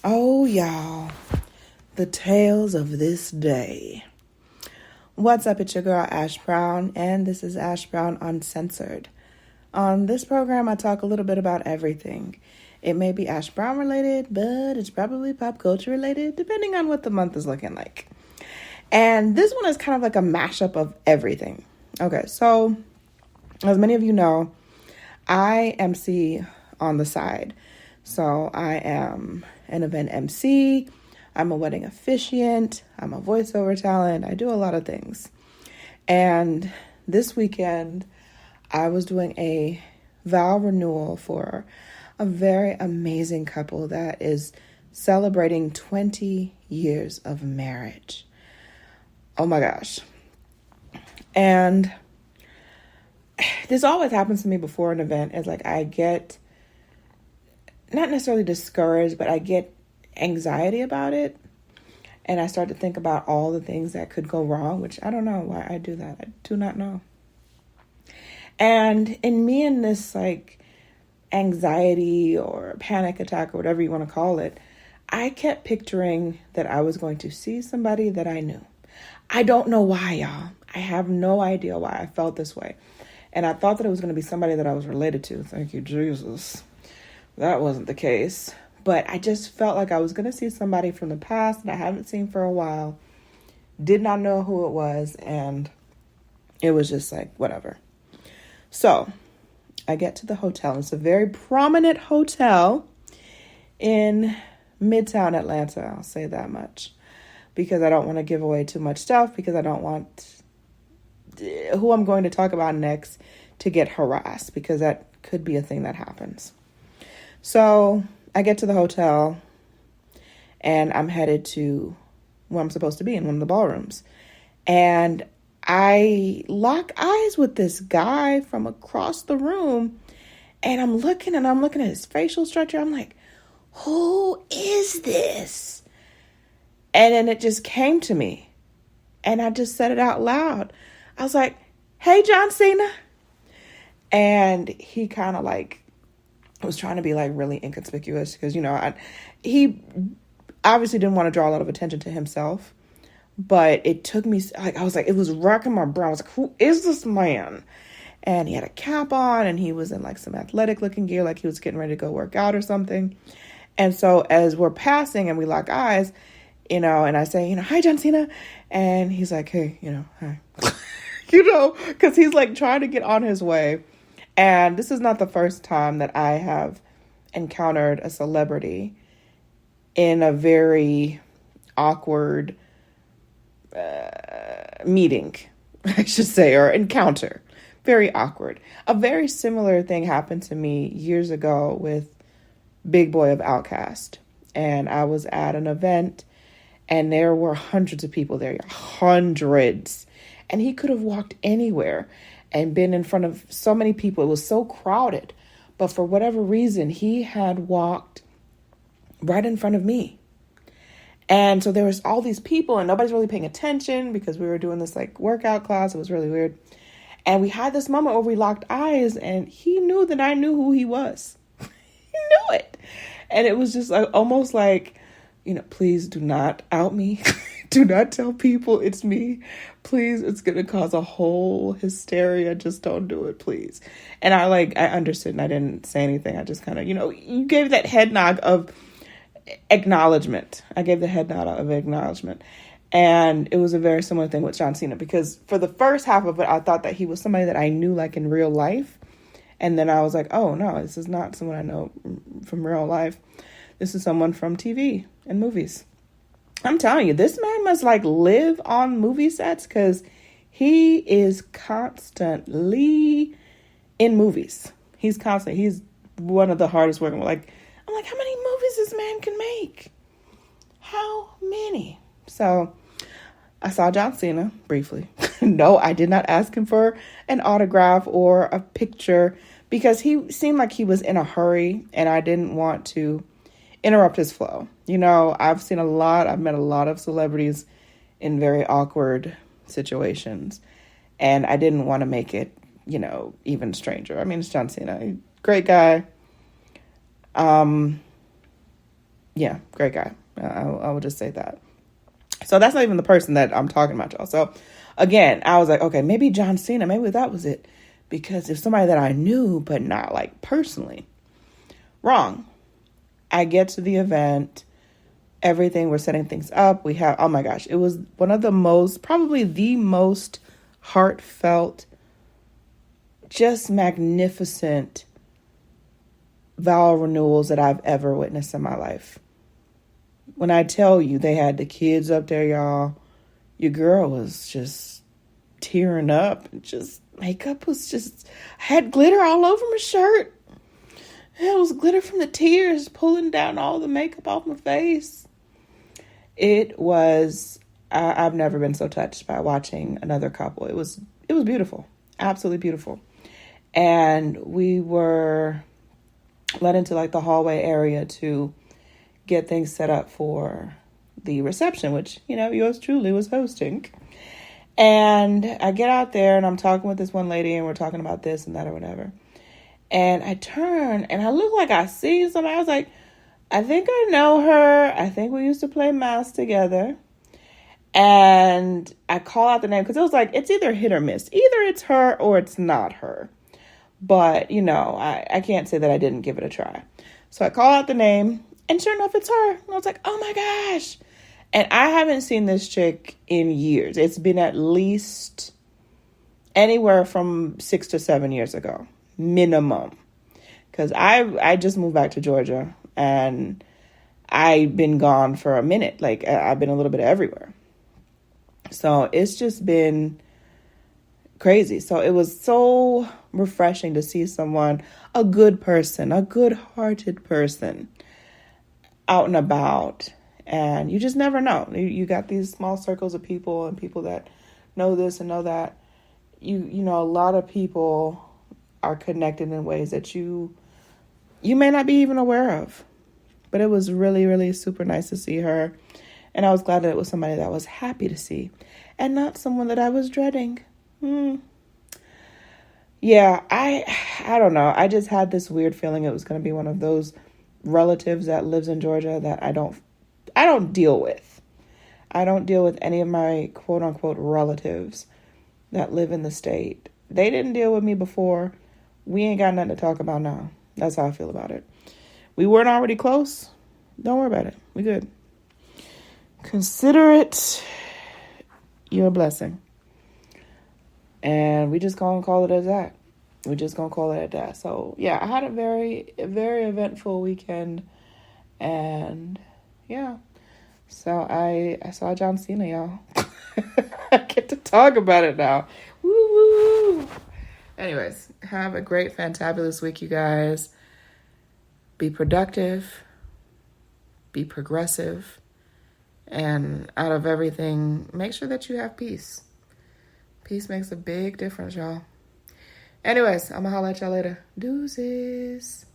Oh, y'all, the tales of this day. What's up? It's your girl, Ash Brown, and this is Ash Brown Uncensored. On this program, I talk a little bit about everything. It may be Ash Brown related, but it's probably pop culture related, depending on what the month is looking like. And this one is kind of like a mashup of everything. Okay, so as many of you know, I MC on the side. So I am an event MC, I'm a wedding officiant, I'm a voiceover talent, I do a lot of things. And this weekend, I was doing a vow renewal for a very amazing couple that is celebrating 20 years of marriage. Oh my gosh. And this always happens to me before an event. It's like I get not necessarily discouraged, but I get anxiety about it. And I start to think about all the things that could go wrong, which I don't know why I do that. I do not know. And in me in this like anxiety or panic attack or whatever you want to call it, I kept picturing that I was going to see somebody that I knew. I don't know why, y'all. I have no idea why I felt this way. And I thought that it was going to be somebody that I was related to. Thank you, Jesus. That wasn't the case. But I just felt like I was going to see somebody from the past that I haven't seen for a while. Did not know who it was. And it was just like, whatever. So I get to the hotel. It's a very prominent hotel in Midtown Atlanta. I'll say that much. Because I don't want to give away too much stuff. Because I don't want who I'm going to talk about next to get harassed. Because that could be a thing that happens. So I get to the hotel and I'm headed to where I'm supposed to be in one of the ballrooms. And I lock eyes with this guy from across the room. And I'm looking at his facial structure. I'm like, who is this? And then it just came to me. And I just said it out loud. I was like, hey, John Cena. And he kind of like was trying to be like really inconspicuous because, you know, he obviously didn't want to draw a lot of attention to himself. But it took me, like, I was like, it was rocking my brain. I was like, who is this man? And he had a cap on and he was in like some athletic looking gear, like he was getting ready to go work out or something. And so as we're passing and we lock eyes, you know, and I say, you know, hi, John Cena. And he's like, hey, you know, hi. You know, because he's like trying to get on his way. And this is not the first time that I have encountered a celebrity in a very awkward meeting, I should say, or encounter. Very awkward. A very similar thing happened to me years ago with Big Boy of Outkast. And I was at an event and there were hundreds of people there. Hundreds. And he could have walked anywhere and been in front of so many people. It was so crowded. But for whatever reason, he had walked right in front of me. And so there was all these people and nobody's really paying attention because we were doing this like workout class. It was really weird. And we had this moment where we locked eyes and he knew that I knew who he was. He knew it. And it was just like, almost like, you know, please do not out me. Do not tell people it's me. Please, it's going to cause a whole hysteria. Just don't do it, please. And I understood and I didn't say anything. I just kind of, you know, you gave that head nod of acknowledgement. I gave the head nod of acknowledgement. And it was a very similar thing with John Cena because for the first half of it, I thought that he was somebody that I knew like in real life. And then I was like, oh no, this is not someone I know from real life. This is someone from TV and movies. I'm telling you, this man must like live on movie sets because he is constantly in movies. He's one of the hardest working. I'm like, how many movies this man can make? How many? So I saw John Cena briefly. No, I did not ask him for an autograph or a picture because he seemed like he was in a hurry and I didn't want to interrupt his flow. You know, I've met a lot of celebrities in very awkward situations and I didn't want to make it, you know, even stranger. I mean, it's John Cena, great guy. Yeah, great guy. I will just say that. So that's not even the person that I'm talking about, y'all. So again, I was like, okay, maybe John Cena, maybe that was it. Because if somebody that I knew, but not like personally. Wrong. I get to the event, everything, we're setting things up. We have, oh my gosh, it was one of the most, probably the most heartfelt, just magnificent vow renewals that I've ever witnessed in my life. When I tell you they had the kids up there, y'all, your girl was just tearing up. Just makeup was just, had glitter all over my shirt. It was glitter from the tears pulling down all the makeup off my face. It was, I've never been so touched by watching another couple. It was beautiful. Absolutely beautiful. And we were led into like the hallway area to get things set up for the reception, which, yours truly was hosting. And I get out there and I'm talking with this one lady and we're talking about this and that or whatever. And I turn and I look like I see somebody. I was like, I think I know her. I think we used to play mouse together. And I call out the name because it was like, it's either hit or miss. Either it's her or it's not her. But, I can't say that I didn't give it a try. So I call out the name and sure enough, it's her. And I was like, oh my gosh. And I haven't seen this chick in years. It's been at least anywhere from 6 to 7 years ago. Minimum. Because I just moved back to Georgia and I've been gone for a minute. Like I've been a little bit everywhere. So it's just been crazy. So it was so refreshing to see someone, a good person, a good-hearted person out and about. And you just never know. You got these small circles of people and people that know this and know that. You know, a lot of people are connected in ways that you may not be even aware of. But it was really, really super nice to see her. And I was glad that it was somebody that I was happy to see and not someone that I was dreading. Yeah, I don't know. I just had this weird feeling it was going to be one of those relatives that lives in Georgia that I don't deal with. I don't deal with any of my quote unquote relatives that live in the state. They didn't deal with me before. We ain't got nothing to talk about now. That's how I feel about it. We weren't already close. Don't worry about it. We good. Consider it your blessing. And we just gonna call it as that. We're just gonna call it at that. So yeah, I had a very eventful weekend. And yeah. So I saw John Cena, y'all. I get to talk about it now. Woo woo. Anyways, have a great, fantabulous week, you guys. Be productive. Be progressive. And out of everything, make sure that you have peace. Peace makes a big difference, y'all. Anyways, I'm gonna holler at y'all later. Deuces.